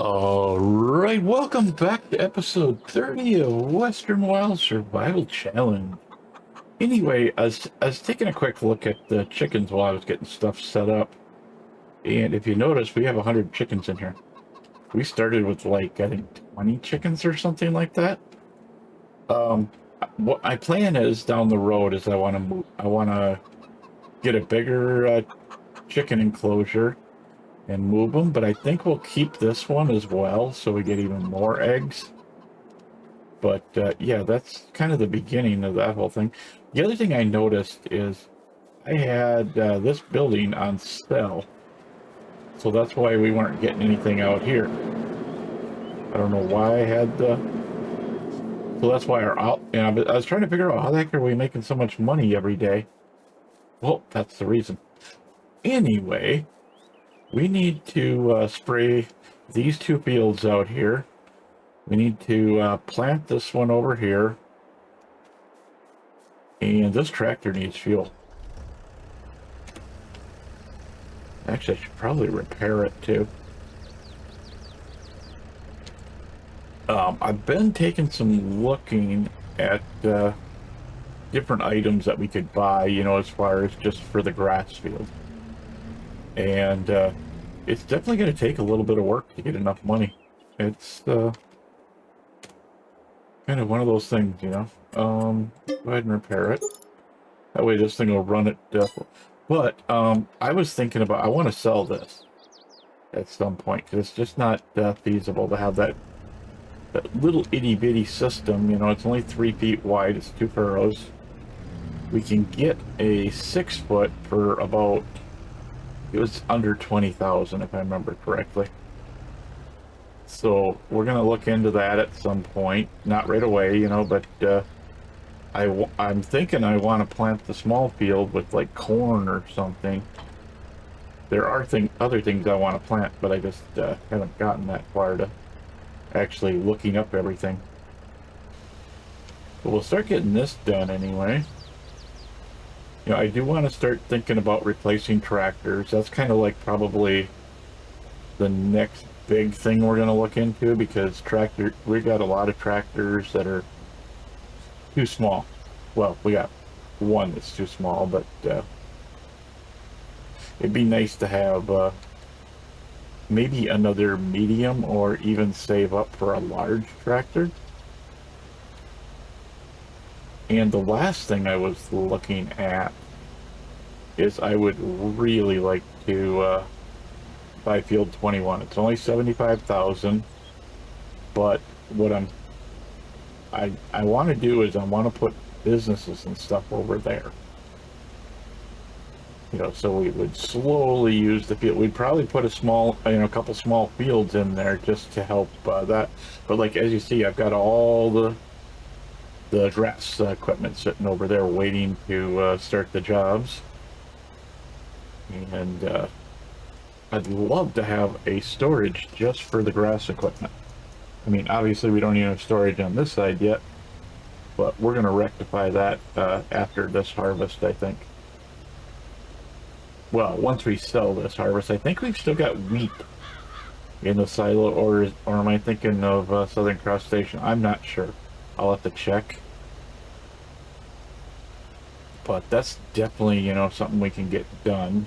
Alright, welcome back to episode 30 of Western Wild Survival Challenge. Anyway, I was taking a quick look at the chickens while I was getting stuff set up. And if you notice, we have 100 chickens in here. We started with like, I think 20 chickens or something like that. What my plan is down the road is I want to get a bigger chicken enclosure and move them, but I think we'll keep this one as well so we get even more eggs. But yeah, that's kind of the beginning of that whole thing. The other thing I noticed is I had this building on sale, so that's why we weren't getting anything out here. I don't know why I had the... So that's why our out... And I was trying to figure out how the heck are we making so much money every day. Well, that's the reason. Anyway, we need to spray these two fields out here. We need to plant this one over here. And this tractor needs fuel. Actually, I should probably repair it too. I've been taking some looking at different items that we could buy, you know, as far as just for the grass field. And it's definitely going to take a little bit of work to get enough money. It's kind of one of those things, you know. Go ahead and repair it. That way this thing will run it. But I was thinking about, I want to sell this at some point, because it's just not feasible to have that little itty-bitty system. You know, it's only 3 feet wide, it's 2 furrows. We can get a 6-foot for about, it was under 20,000 if I remember correctly. So we're going to look into that at some point, not right away, you know, but I'm thinking I want to plant the small field with like corn or something. There are other things I want to plant, but I just haven't gotten that far to actually looking up everything. But we'll start getting this done anyway. You know, I do want to start thinking about replacing tractors. That's kind of like probably the next big thing we're going to look into, because we got a lot of tractors that are too small. Well, we got one that's too small, but it'd be nice to have maybe another medium, or even save up for a large tractor. And the last thing I was looking at is I would really like to buy Field 21. It's only 75,000, but what I want to do is I want to put businesses and stuff over there. You know, so we would slowly use the field. We'd probably put a couple small fields in there just to help that. But like, as you see, I've got all the grass equipment sitting over there waiting to start the jobs. And I'd love to have a storage just for the grass equipment. I mean, obviously we don't even have storage on this side yet, but we're going to rectify that after this harvest, I think. Well, once we sell this harvest. I think we've still got wheat in the silo, or am I thinking of Southern Cross Station? I'm not sure. I'll have to check. But that's definitely, you know, something we can get done.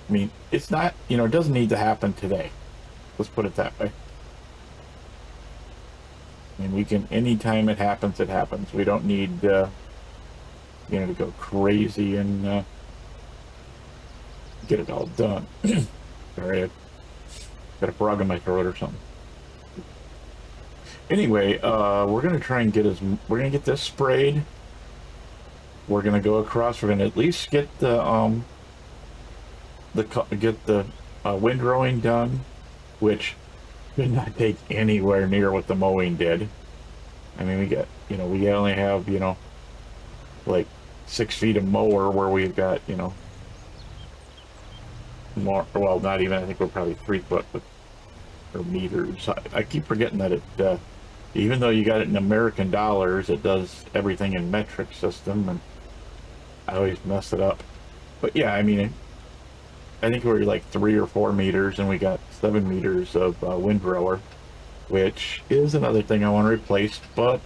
I mean, it's not, you know, it doesn't need to happen today. Let's put it that way. I mean, we can, anytime it happens, it happens. We don't need, you know, to go crazy and get it all done. Sorry, I got a frog in my throat or something. Anyway, we're gonna try and we're gonna get this sprayed. We're gonna go across. We're gonna at least get the windrowing done, which did not take anywhere near what the mowing did. I mean, we only have, you know, like 6 feet of mower, where we've got, you know, more, well, not even, I think we're probably 3 foot, or meters. I keep forgetting that it, even though you got it in American dollars, it does everything in metric system, and I always mess it up. But yeah, I mean, I think we're like 3 or 4 meters, and we got 7 meters of windrower, which is another thing I want to replace. But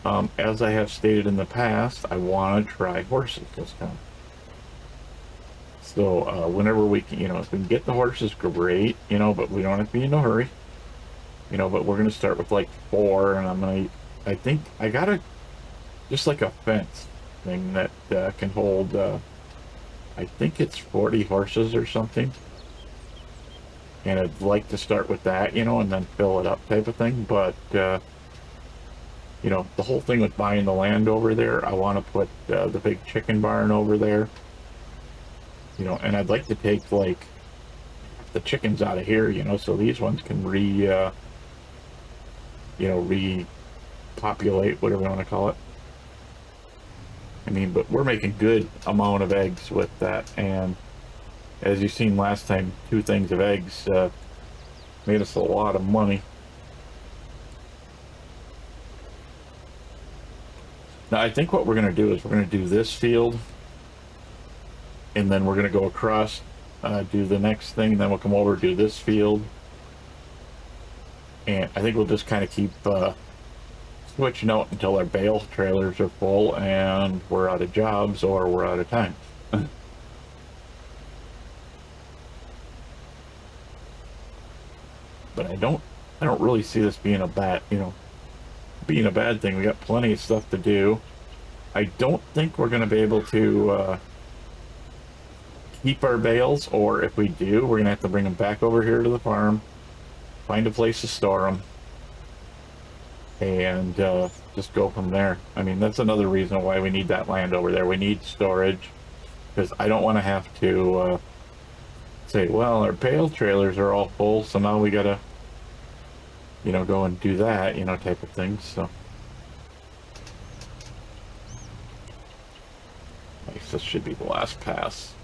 as I have stated in the past, I want to try horses this time. So whenever we can, if we can get the horses, great, but we don't have to be in a hurry, but we're going to start with like 4, and I think I got just like a fence thing that can hold, I think it's 40 horses or something. And I'd like to start with that, and then fill it up type of thing. But, the whole thing with buying the land over there, I want to put the big chicken barn over there. And I'd like to take like the chickens out of here, so these ones can repopulate, whatever you want to call it. I mean, but we're making good amount of eggs with that, and as you've seen last time, 2 things of eggs made us a lot of money. Now, I think what we're going to do is we're going to do this field, and then we're going to go across, do the next thing, and then we'll come over, do this field. And I think we'll just kind of keep switching out until our bale trailers are full and we're out of jobs or we're out of time. But I don't really see this being a bad, thing. We got plenty of stuff to do. I don't think we're going to be able to keep our bales, or if we do, we're going to have to bring them back over here to the farm, find a place to store them, and just go from there. I mean, that's another reason why we need that land over there. We need storage, because I don't want to have to say, well, our bale trailers are all full, so now we gotta, go and do that, type of thing. So I guess this should be the last pass.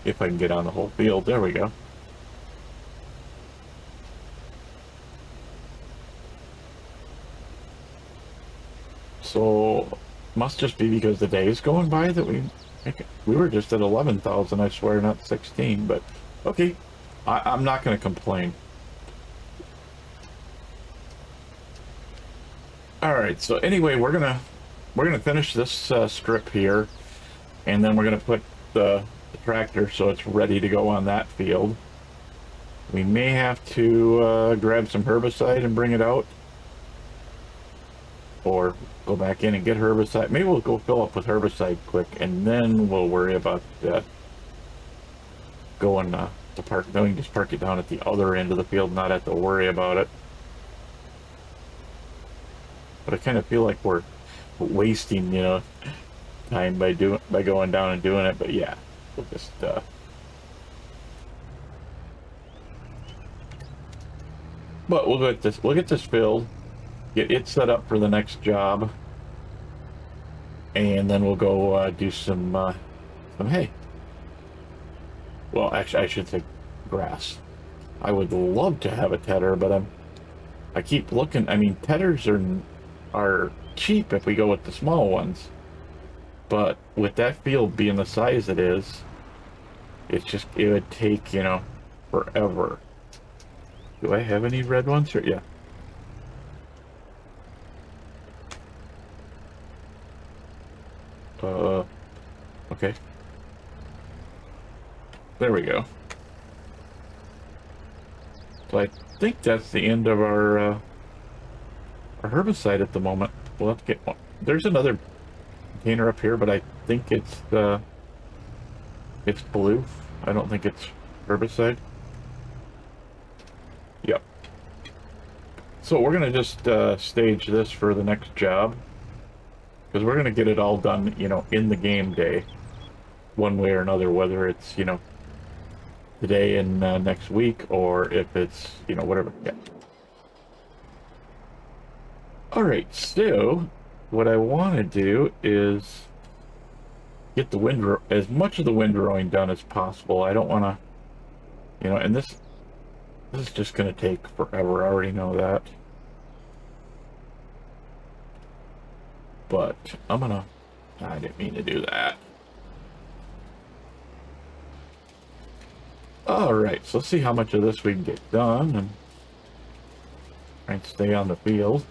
If I can get on the whole field. There we go. So must just be because the day is going by that we were just at 11,000, I swear, not 16. But okay, I'm not going to complain. All right, so anyway, we're gonna finish this strip here, and then we're gonna put the tractor so it's ready to go on that field. We may have to grab some herbicide and bring it out, or go back in and get herbicide. Maybe we'll go fill up with herbicide quick, and then we'll worry about going to park. Then we can just park it down at the other end of the field, not have to worry about it. But I kind of feel like we're wasting, time by going down and doing it. But yeah, we'll just but we'll get this filled, get it set up for the next job, and then we'll go do some hay. Well, actually, I should say grass. I would love to have a tedder, but I keep looking. I mean, tedders are cheap if we go with the small ones, but with that field being the size it is, it would take, forever. Do I have any red ones? Or yeah. Okay. There we go. So I think that's the end of our herbicide at the moment. We'll have to get one. There's another container up here, but I think it's blue. I don't think it's herbicide. Yep. So we're gonna just stage this for the next job, because we're gonna get it all done, in the game day, one way or another, whether it's, today and next week, or if it's, whatever. Yeah. All right, so what I want to do is get as much of the windrowing done as possible. I don't want to, and this is just going to take forever. I already know that. But I didn't mean to do that. All right, so let's see how much of this we can get done and try and stay on the field.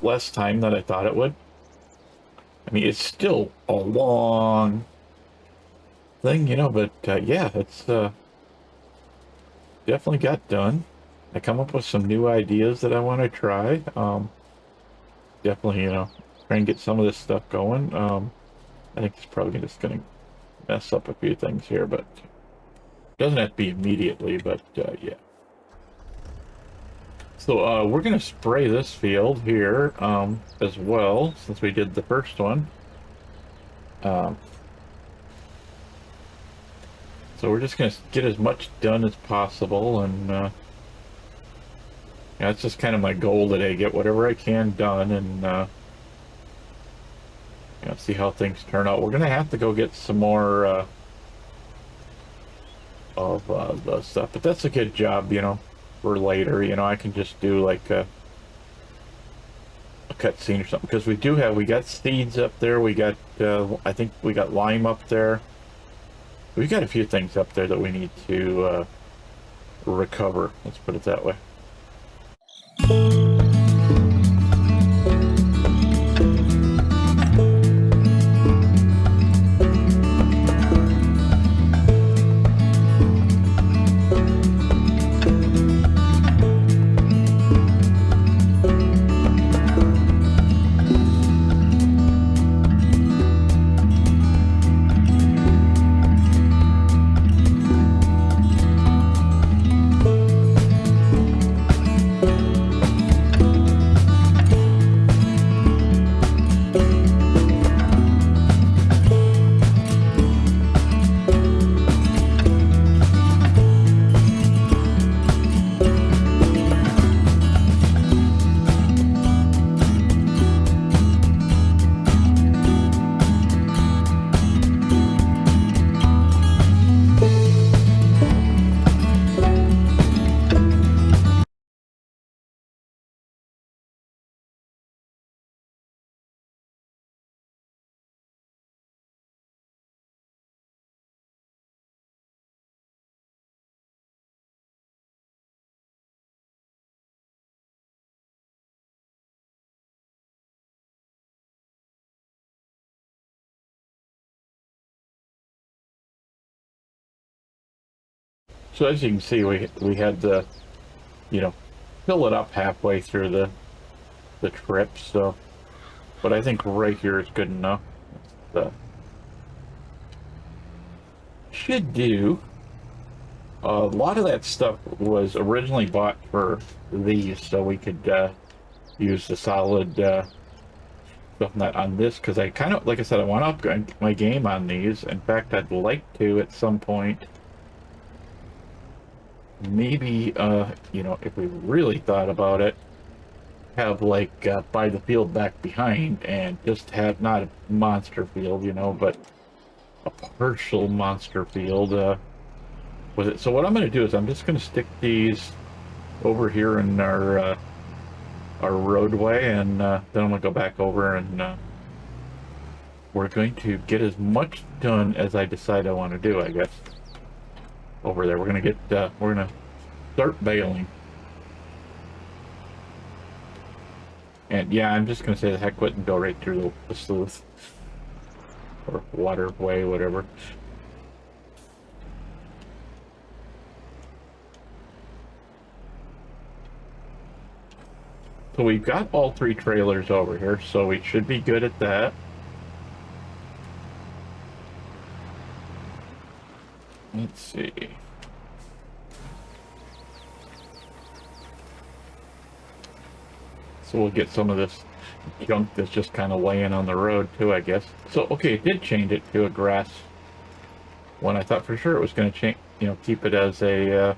Less time than I thought it would. I mean, it's still a long thing, you know, but yeah, it's definitely got done. I come up with some new ideas that I want to try. Definitely, you know, try and get some of this stuff going. I think it's probably just going to mess up a few things here, but it doesn't have to be immediately, but yeah. So we're going to spray this field here as well, since we did the first one. Um, so we're just going to get as much done as possible, and yeah, that's just kind of my goal today, get whatever I can done, and you know, see how things turn out. We're going to have to go get some more of the stuff, but that's a good job, you know, for later. You know, I can just do like a cutscene or something, because we got seeds up there, we got I think we got lime up there, we got a few things up there that we need to recover, let's put it that way. So as you can see, we had to, you know, fill it up halfway through the trip, so, but I think right here is good enough. So should do. A lot of that stuff was originally bought for these, so we could use the solid stuff on this, because I kind of, like I said, I want to upgrade my game on these. In fact, I'd like to at some point, maybe, you know, if we really thought about it, have like buy the field back behind and just have not a monster field, you know, but a partial monster field with it. So what I'm going to do is I'm just going to stick these over here in our roadway, and then I'm going to go back over, and we're going to get as much done as I decide I want to do, I guess. Over there, we're going to get we're going to start baling. And yeah, I'm just going to say the heck with it and go right through the sluice. Or waterway, whatever. So we've got all 3 trailers over here, so we should be good at that. Let's see. So we'll get some of this junk that's just kind of laying on the road too, I guess. So, okay, it did change it to a grass one. I thought for sure it was going to change, you know, keep it as a...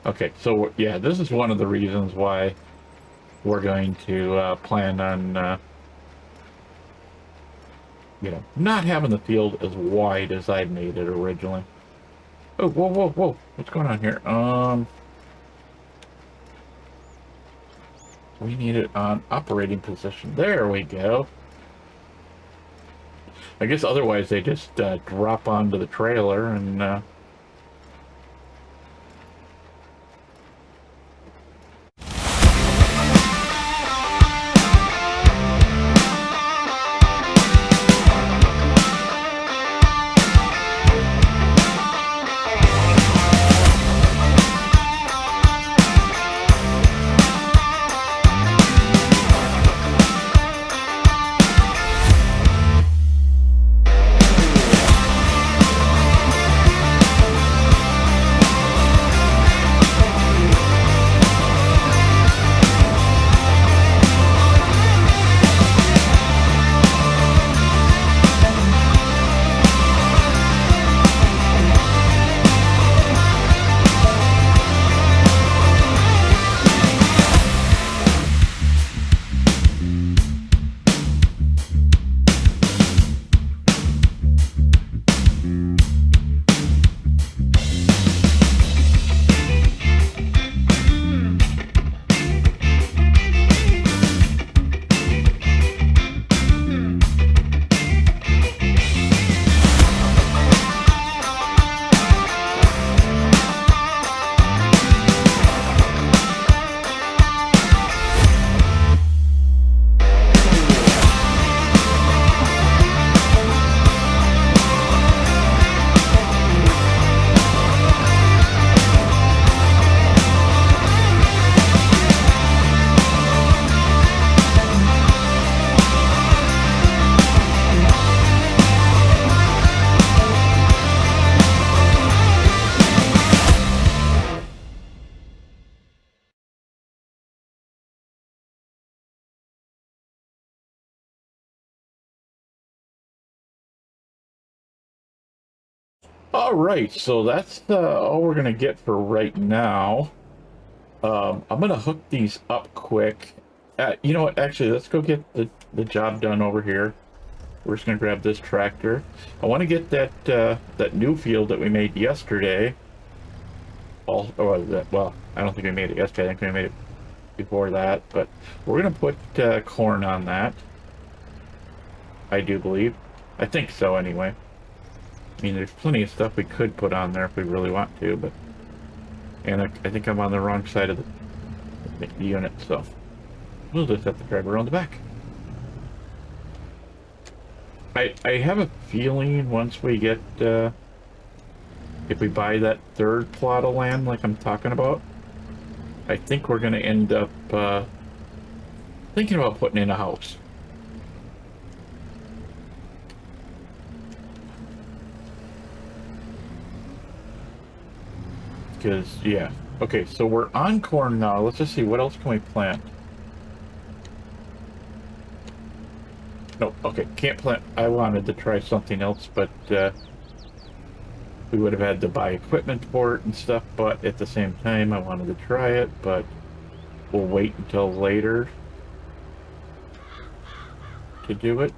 Okay, so yeah, this is one of the reasons why we're going to plan on, you know, not having the field as wide as I made it originally. Oh, whoa, whoa, whoa. What's going on here? We need it on operating position. There we go. I guess otherwise they just drop onto the trailer and... All right, so that's all we're gonna get for right now. I'm gonna hook these up quick. You know what? Actually, let's go get the job done over here. We're just gonna grab this tractor. I want to get that that new field that we made yesterday. Well, I don't think we made it yesterday. I think we made it before that. But we're gonna put corn on that. I do believe. I think so, anyway. I mean, there's plenty of stuff we could put on there if we really want to, but... And I think I'm on the wrong side of the unit, so... We'll just have to drive around the back. I have a feeling once we get, if we buy that 3rd plot of land like I'm talking about, I think we're going to end up, thinking about putting in a house. Because, yeah. Okay, so we're on corn now. Let's just see, what else can we plant? No, okay, can't plant. I wanted to try something else, but we would have had to buy equipment for it and stuff, but at the same time, I wanted to try it, but we'll wait until later to do it.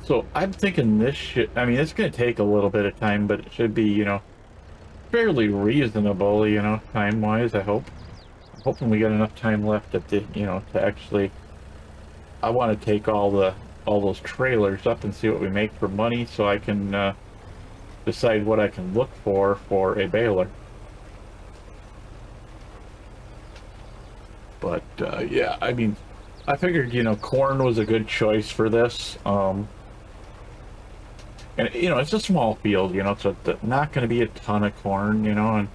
So I'm thinking this should, I mean, it's going to take a little bit of time, but it should be, you know, fairly reasonable, you know, time-wise, I hope. I'm hoping we got enough time left at the, you know, to actually, I want to take all those trailers up and see what we make for money so I can decide what I can look for a baler. But, yeah, I mean, I figured, you know, corn was a good choice for this. And, you know, it's a small field, you know, so it's not going to be a ton of corn, you know, and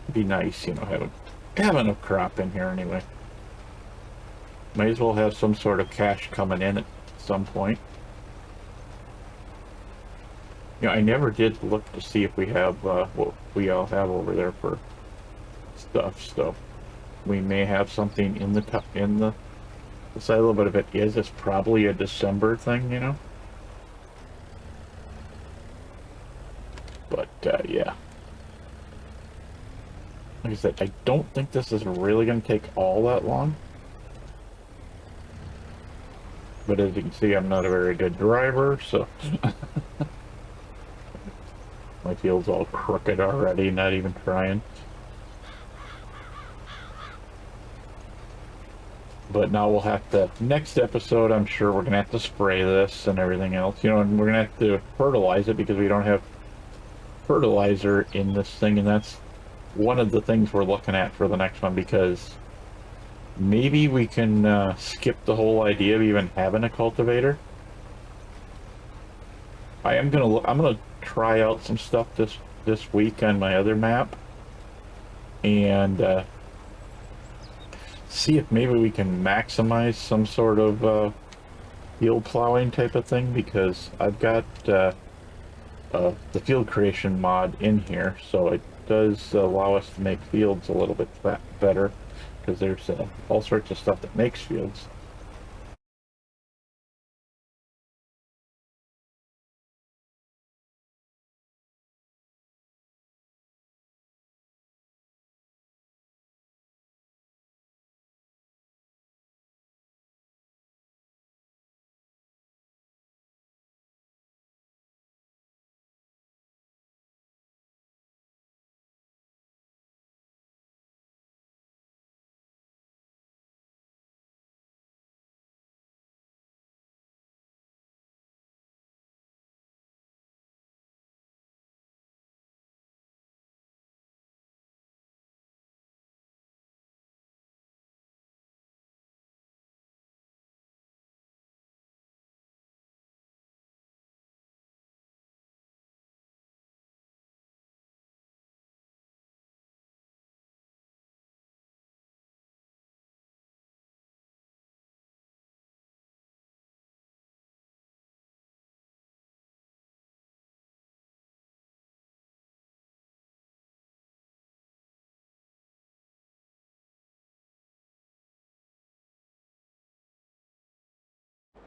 it'd be nice, you know, have enough crop in here anyway. Might as well have some sort of cash coming in at some point. You know, I never did look to see if we have what we all have over there for stuff, so we may have something in the silo, but if it is, it's probably a December thing, you know. But yeah, like I said, I don't think this is really going to take all that long. But as you can see, I'm not a very good driver, so my field's all crooked already, not even trying. But now we'll have to, next episode, I'm sure we're going to have to spray this and everything else, you know, and we're going to have to fertilize it because we don't have fertilizer in this thing, and that's one of the things we're looking at for the next one, because maybe we can skip the whole idea of even having a cultivator. I'm gonna try out some stuff this week on my other map, and see if maybe we can maximize some sort of field plowing type of thing, because I've got the field creation mod in here, so it does allow us to make fields a little bit better, because there's all sorts of stuff that makes fields.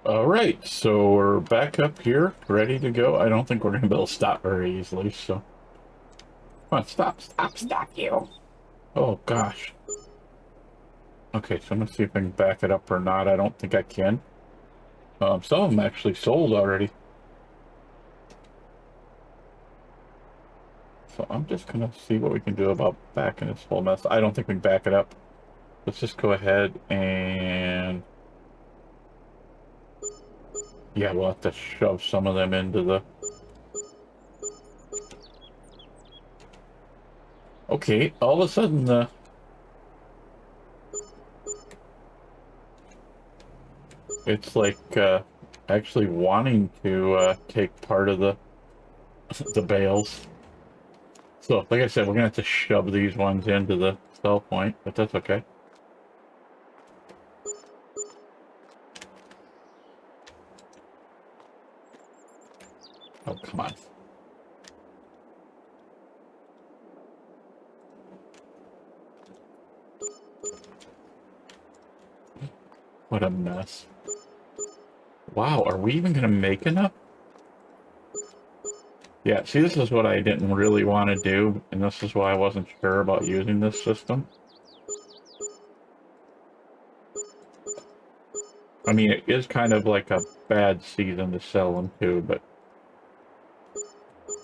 All right, so we're back up here, ready to go. I don't think we're gonna be able to stop very easily, so come on, stop you. Oh gosh. Okay, so I'm gonna see if I can back it up or not. I don't think I can. Some of them actually sold already. So I'm just gonna see what we can do about backing this whole mess. I don't think we can back it up. Let's just go ahead and, yeah, we'll have to shove some of them into the, okay, all of a sudden it's like actually wanting to take part of the the bales. So like I said, we're gonna have to shove these ones into the sell point, but that's okay. Oh, come on. What a mess. Wow, are we even going to make enough? Yeah, see, this is what I didn't really want to do, and this is why I wasn't sure about using this system. I mean, it is kind of like a bad season to sell them to, but...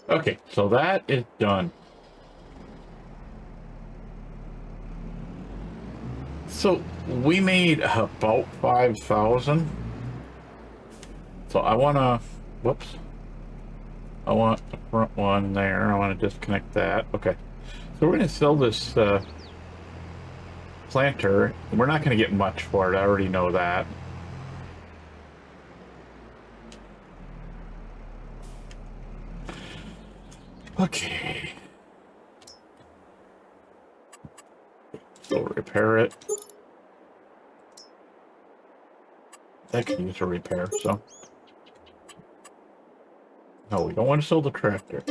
Okay, so that is done. So, we made about 5,000. So I want to... Whoops. I want the front one there. I want to disconnect that. Okay. So we're going to sell this planter. We're not going to get much for it. I already know that. Okay. So repair it. That could use a repair, so. No, we don't want to sell the tractor.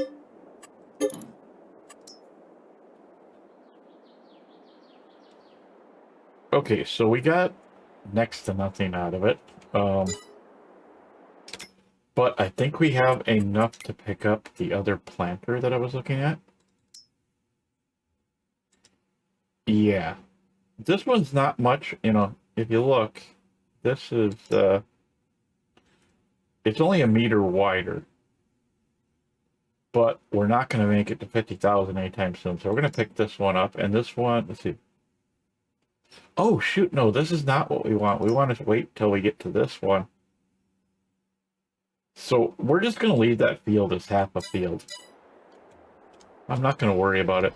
Okay, so we got next to nothing out of it. But I think we have enough to pick up the other planter that I was looking at. Yeah. This one's not much, you know, if you look, this is, it's only a meter wider. But we're not going to make it to 50,000 anytime soon. So we're going to pick this one up. And this one, let's see. Oh, shoot. No, this is not what we want. We want to wait till we get to this one. So we're just going to leave that field as half a field. I'm not going to worry about it.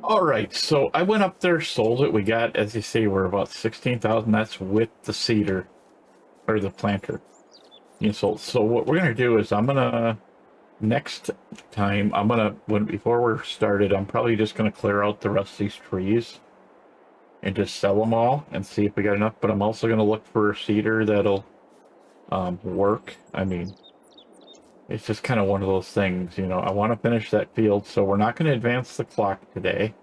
All right, so I went up there, sold it. We got, as you say, we're about 16,000. That's with the seeder, or the planter. You sold. So what we're gonna do is I'm gonna next time before we're started, I'm probably just gonna clear out the rest of these trees and just sell them all and see if we got enough. But I'm also gonna look for a seeder that'll work. I mean, it's just kind of one of those things, you know. I want to finish that field, so we're not going to advance the clock today.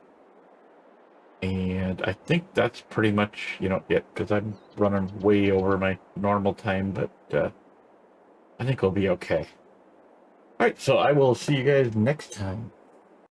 And I think that's pretty much, you know, it, because I'm running way over my normal time, but I think we'll be okay. All right, so I will see you guys next time.